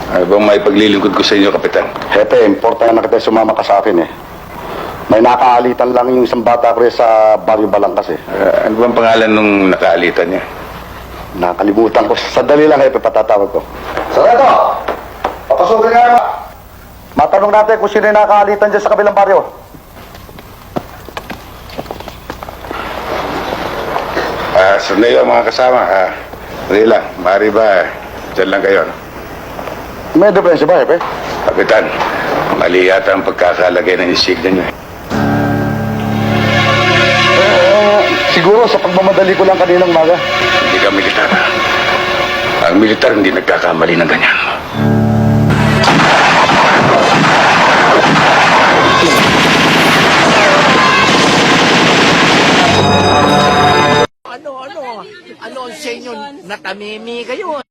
Ano bang may paglilingkod ko sa inyo, Kapitan? Hepe, importante na kita sumama ka sa akin eh. May nakaalitan lang yung isang bata ko sa Barrio Balangkas eh. Ano bang pangalan nung nakaalitan niya? Nakalimutan ko. Sandali lang, Hepe, patatawag ko. Sarado! Papasukin nga naman. Matanong natin kung sino yung nakaalitan dyan sa kabilang baryo. Sandali lang mga kasama. Sandali lang. Maaari ba, dyan lang kayo, no? May diferensya ba, Hepe? Kapitan, mali yata ang pagkakalagay ng insignia niyo. Siguro sa pagmamadali ko lang kaninang maga. Hindi ka militar. Ang militar hindi nagkakamali ng ganyan. Ano ang sa inyo? Natamimi kayo.